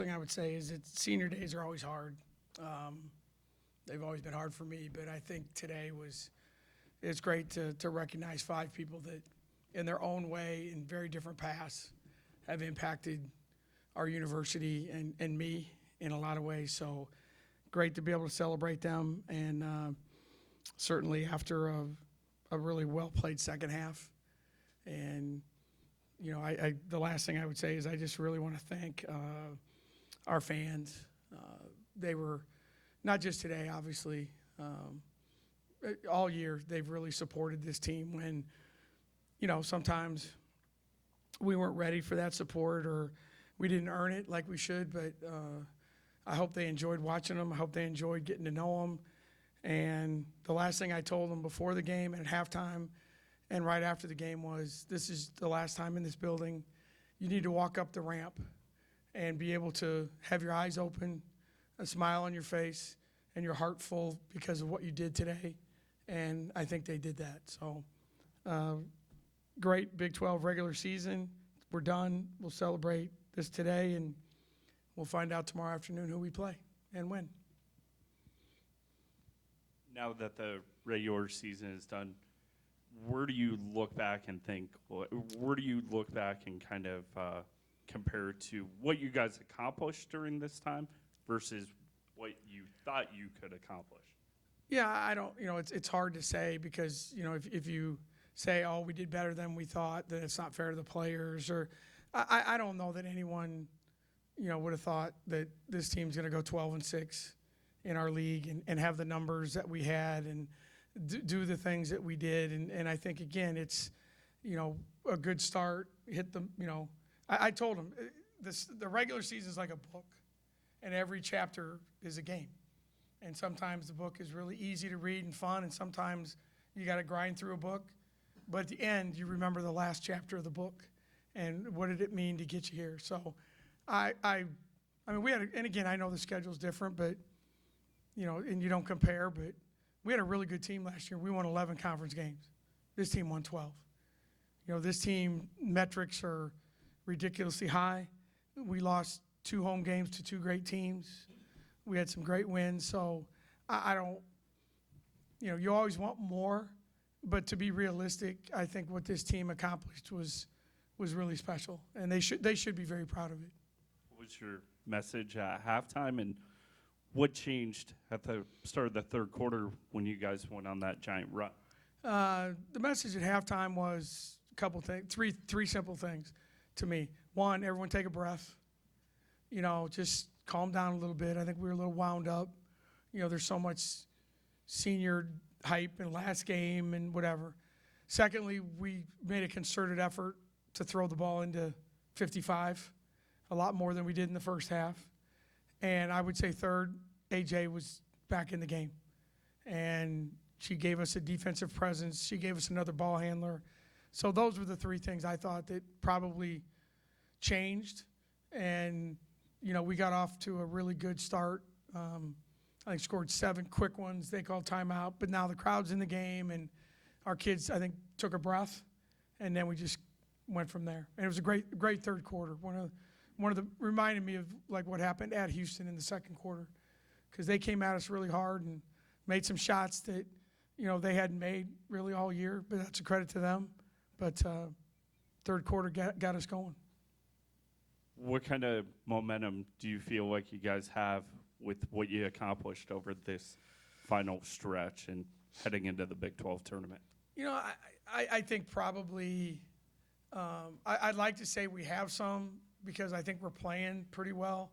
thing I would say is that senior days are always hard. They've always been hard for me, but I think today it's great to recognize 5 people that in their own way, in very different paths, have impacted our university and me in a lot of ways. So great to be able to celebrate them, and certainly after a really well-played second half. And, you know, the last thing I would say is I just really want to thank our fans. They were, not just today, obviously, all year they've really supported this team when, you know, sometimes we weren't ready for that support or we didn't earn it like we should, but I hope they enjoyed watching them. I hope they enjoyed getting to know them. And the last thing I told them before the game and at halftime and right after the game was, this is the last time in this building. You need to walk up the ramp and be able to have your eyes open, a smile on your face, and your heart full because of what you did today. And I think they did that. So great Big 12 regular season. We're done. We'll celebrate this today, and we'll find out tomorrow afternoon who we play and when. Now that the regular season is done, where do you look back and think, where do you look back and kind of compare to what you guys accomplished during this time versus what you thought you could accomplish? Yeah, I don't, you know, it's hard to say because, you know, if you say, oh, we did better than we thought, then it's not fair to the players. Or I don't know that anyone, you know, would have thought that this team's going to go 12-6 in our league and have the numbers that we had and do the things that we did. And I think, again, it's, you know, a good start, hit the, you know, I told them the regular season is like a book, and every chapter is a game. And sometimes the book is really easy to read and fun, and sometimes you got to grind through a book. But at the end, you remember the last chapter of the book and what did it mean to get you here. So I mean, we had, and again, I know the schedule's different, but, you know, and you don't compare, but we had a really good team last year. We won 11 conference games. This team won 12. You know, this team metrics are ridiculously high. We lost 2 home games to 2 great teams. We had some great wins. So I don't, you know, you always want more, but to be realistic, I think what this team accomplished was really special, and they should be very proud of it. What was your message at halftime, and what changed at the start of the third quarter when you guys went on that giant run? The message at halftime was a couple things, three simple things to me. One, everyone take a breath. You know, just calm down a little bit. I think we were a little wound up. You know, there's so much senior hype in last game and whatever. Secondly, we made a concerted effort to throw the ball into 55, a lot more than we did in the first half. And I would say third, AJ was back in the game. And she gave us a defensive presence. She gave us another ball handler. So those were the 3 things I thought that probably changed. And, you know, we got off to a really good start. I think scored 7 quick ones. They called timeout. But now the crowd's in the game, and our kids, I think, took a breath. And then we just went from there. And it was a great third quarter. One of the reminded me of like what happened at Houston in the second quarter, because they came at us really hard and made some shots that, you know, they hadn't made really all year, but that's a credit to them. But third quarter got us going. What kind of momentum do you feel like you guys have with what you accomplished over this final stretch and heading into the Big 12 tournament? You know, I think probably I'd like to say we have some, because I think we're playing pretty well.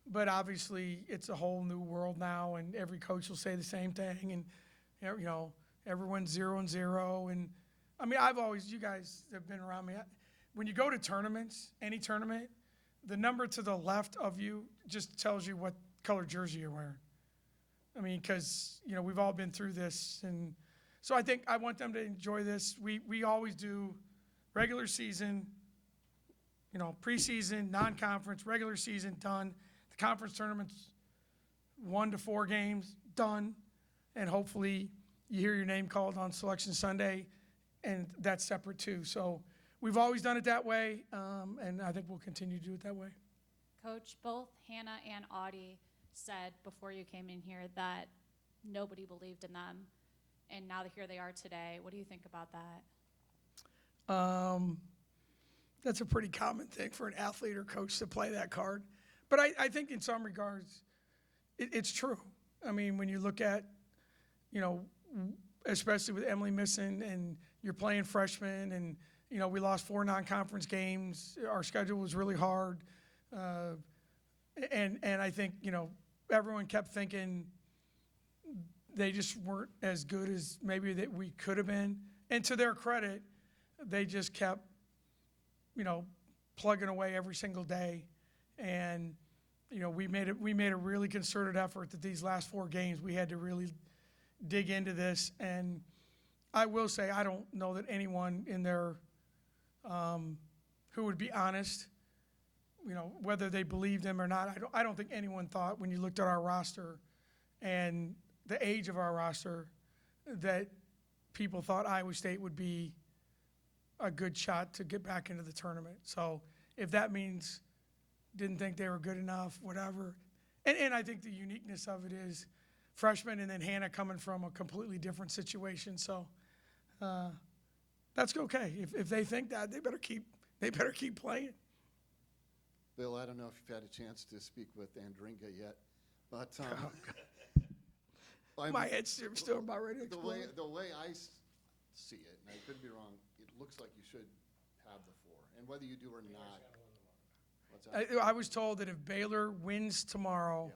But obviously, it's a whole new world now, and every coach will say the same thing. And, you know, everyone's 0-0. And, I mean, you guys have been around me. When you go to tournaments, any tournament, the number to the left of you just tells you what color jersey you're wearing. I mean, because, you know, we've all been through this. And so I think I want them to enjoy this. We always do regular season, you know, preseason, non-conference, regular season, done. The conference tournament's 1 to 4 games, done. And hopefully you hear your name called on Selection Sunday, and that's separate too. So we've always done it that way, and I think we'll continue to do it that way. Coach, both Hannah and Audie said before you came in here that nobody believed in them, and now here they are today. What do you think about that? That's a pretty common thing for an athlete or coach to play that card. But I think in some regards, it's true. I mean, when you look at, especially with Emily missing and you're playing freshmen and, we lost 4 non-conference games. Our schedule was really hard. And I think, everyone kept thinking they just weren't as good as maybe that we could have been. And to their credit, they just kept, plugging away every single day. And, we made a really concerted effort that these last 4 games, we had to really dig into this. And I will say, I don't know that anyone in there who would be honest, whether they believed him or not. I don't think anyone thought when you looked at our roster and the age of our roster that people thought Iowa State would be a good shot to get back into the tournament. So if that means didn't think they were good enough, whatever. And I think the uniqueness of it is freshmen and then Hannah coming from a completely different situation. So that's okay. If they think that, they better keep playing. Bill, I don't know if you've had a chance to speak with Andringa yet, but My head's still about ready to explode. the way I see it, and I could be wrong, it looks like you should have the 4, and whether you do or not. What's that? I was told that if Baylor wins tomorrow,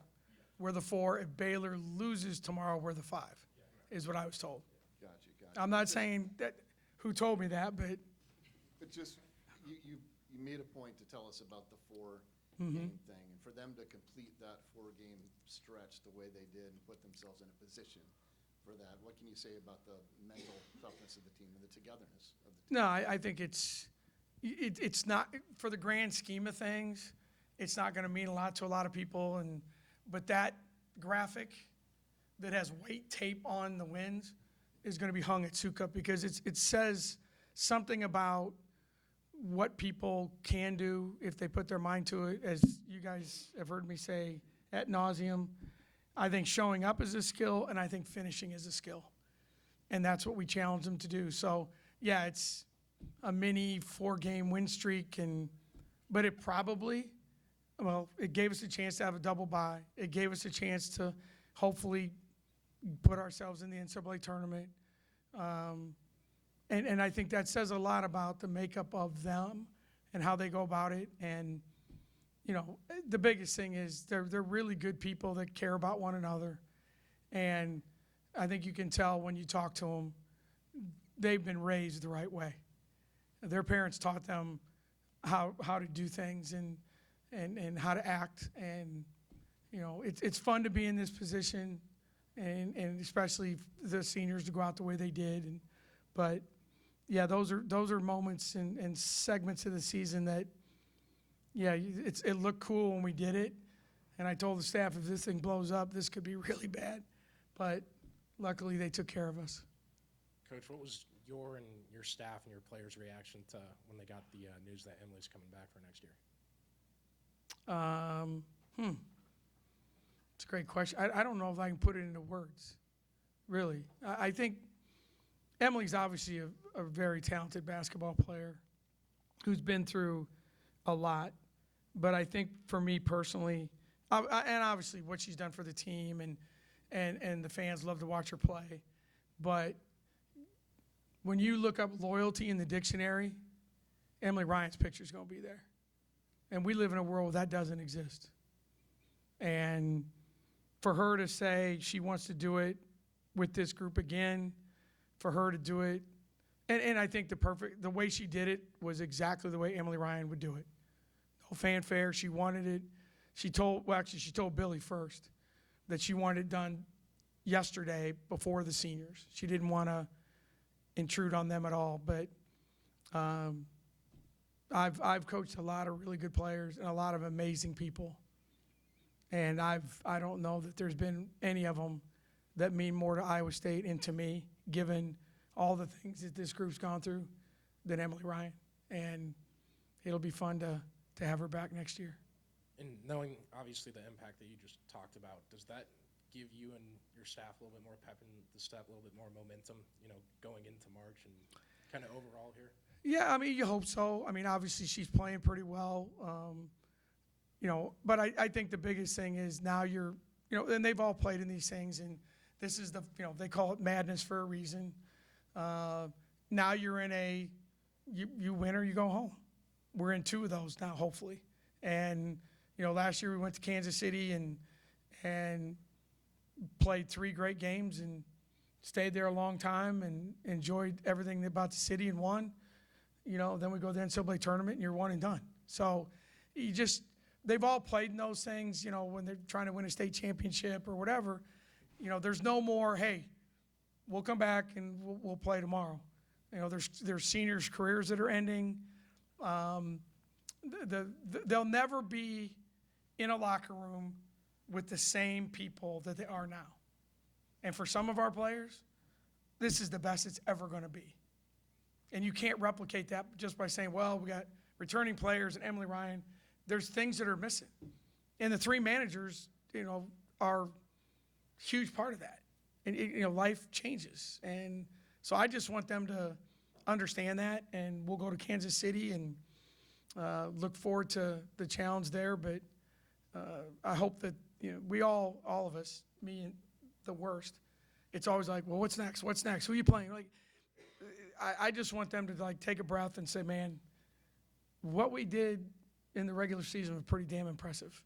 we're the 4. If Baylor loses tomorrow, we're the 5, is what I was told. Gotcha. I'm not saying that who told me that, but just you made a point to tell us about the 4-game thing, and for them to complete that 4-game stretch the way they did and put themselves in a position for that. What can you say about the mental toughness of the team and the togetherness of the team? no, I think it's not, for the grand scheme of things, it's not going to mean a lot to a lot of people. But that graphic that has weight tape on the wins is going to be hung at Sukup because it says something about what people can do if they put their mind to it. As you guys have heard me say ad nauseum, I think showing up is a skill, and I think finishing is a skill. And that's what we challenge them to do. So, yeah, it's a mini 4-game win streak, but it gave us a chance to have a double bye. It gave us a chance to hopefully put ourselves in the NCAA tournament. And I think that says a lot about the makeup of them and how they go about it. And, the biggest thing is they're really good people that care about one another. And I think you can tell when you talk to them, they've been raised the right way. Their parents taught them how to do things and how to act. And, it's fun to be in this position and especially the seniors to go out the way they did. But yeah, those are moments and segments of the season that, yeah, it looked cool when we did it. And I told the staff, if this thing blows up, this could be really bad. But luckily, they took care of us. Coach, what was your and your staff and your players' reaction to when they got the news that Emily's coming back for next year? It's a great question. I don't know if I can put it into words, really. I think Emily's obviously a very talented basketball player who's been through a lot. But I think for me personally, and obviously what she's done for the team and the fans love to watch her play. But when you look up loyalty in the dictionary, Emily Ryan's picture is going to be there. And we live in a world where that doesn't exist. And for her to say she wants to do it with this group again, for her to do it, and I think the way she did it was exactly the way Emily Ryan would do it. No fanfare. She wanted it. She told Billy first that she wanted it done yesterday before the seniors. She didn't want to intrude on them at all. But I've coached a lot of really good players and a lot of amazing people. And I don't know that there's been any of them that mean more to Iowa State and to me, given all the things that this group's gone through, than Emily Ryan. And it'll be fun to have her back next year. And knowing, obviously, the impact that you just talked about, does that give you and your staff a little bit more pep in the step, a little bit more momentum, going into March and kind of overall here? Yeah, I mean, you hope so. I mean, obviously she's playing pretty well, but I think the biggest thing is now and they've all played in these things, and this is they call it madness for a reason. Now you're in you win or you go home. We're in 2 of those now, hopefully. And, last year we went to Kansas City and played 3 great games and stayed there a long time and enjoyed everything about the city and won. Then we go to the NCAA tournament and you're one and done. So they've all played in those things, when they're trying to win a state championship or whatever. There's no more, hey, we'll come back and we'll play tomorrow. There's seniors' careers that are ending. They'll never be in a locker room with the same people that they are now. And for some of our players, this is the best it's ever going to be. And you can't replicate that just by saying, well, we got returning players and Emily Ryan. There's things that are missing. And the 3 managers, are a huge part of that. And, life changes. And so I just want them to understand that. And we'll go to Kansas City and look forward to the challenge there. But I hope that, we all of us, me and the worst, it's always like, well, what's next? What's next? Who are you playing? Like, I just want them to take a breath and say, man, what we did in the regular season was pretty damn impressive.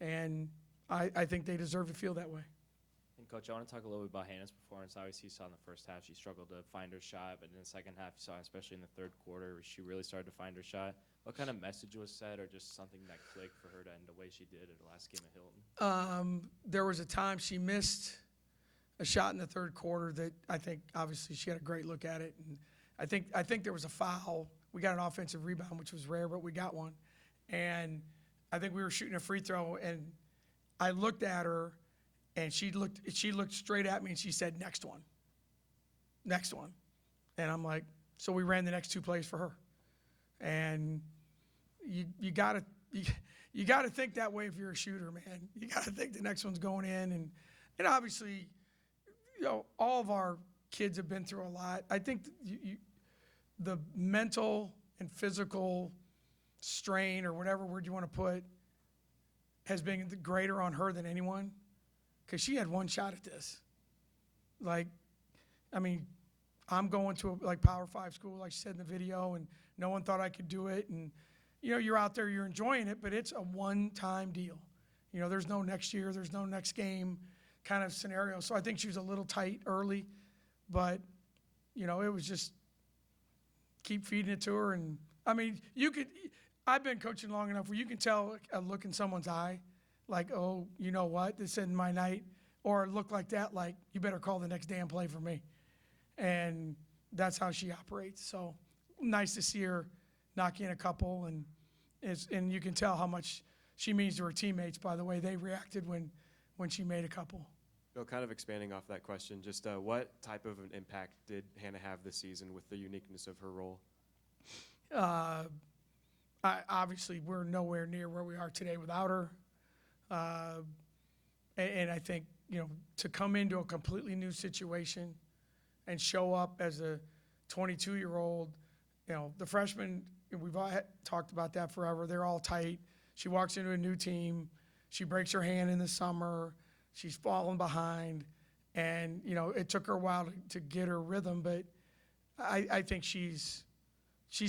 And I think they deserve to feel that way. And Coach, I want to talk a little bit about Hannah's performance. Obviously, you saw in the first half she struggled to find her shot, but in the second half, you saw, especially in the third quarter, where she really started to find her shot. What kind of message was said, or just something that clicked for her to end the way she did at the last game at Hilton? There was a time she missed a shot in the third quarter that I think obviously she had a great look at it, and I think there was a foul. We got an offensive rebound, which was rare, but we got one, and I think we were shooting a free throw, and I looked at her, and she looked straight at me, and she said, "Next one, next one," and I'm like, so we ran the next 2 plays for her, and you gotta think that way if you're a shooter, man. You gotta think the next one's going in, and obviously, all of our kids have been through a lot. I think the mental and physical strain, or whatever word you want to put, has been greater on her than anyone, because she had 1 shot at this. I'm going to a Power 5 school, like she said in the video, and no one thought I could do it. And, you're out there, you're enjoying it, but it's a one-time deal. There's no next year, there's no next game kind of scenario. So I think she was a little tight early, but, it was just keep feeding it to her. And, I've been coaching long enough where you can tell a look in someone's eye, like, oh, you know what, this isn't my night, or a look like that, like, you better call the next damn play for me. And that's how she operates. So nice to see her knock in a couple, and you can tell how much she means to her teammates by the way they reacted when she made a couple. Bill, kind of expanding off that question, just what type of an impact did Hannah have this season with the uniqueness of her role? Obviously, we're nowhere near where we are today without her. And I think, to come into a completely new situation and show up as a 22-year-old, the freshmen, we've all talked about that forever. They're all tight. She walks into a new team. She breaks her hand in the summer. She's fallen behind. And, it took her a while to get her rhythm, but I think she's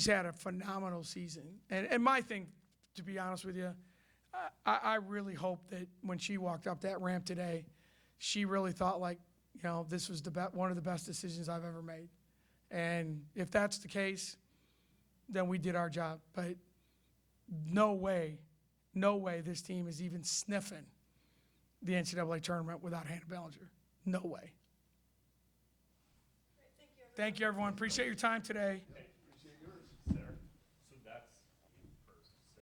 had a phenomenal season. And my thing, to be honest with you, I really hope that when she walked up that ramp today, she really thought this was one of the best decisions I've ever made. And if that's the case, then we did our job. But no way this team is even sniffing the NCAA tournament without Hannah Bellinger. No way. Thank you, everyone. Appreciate your time today.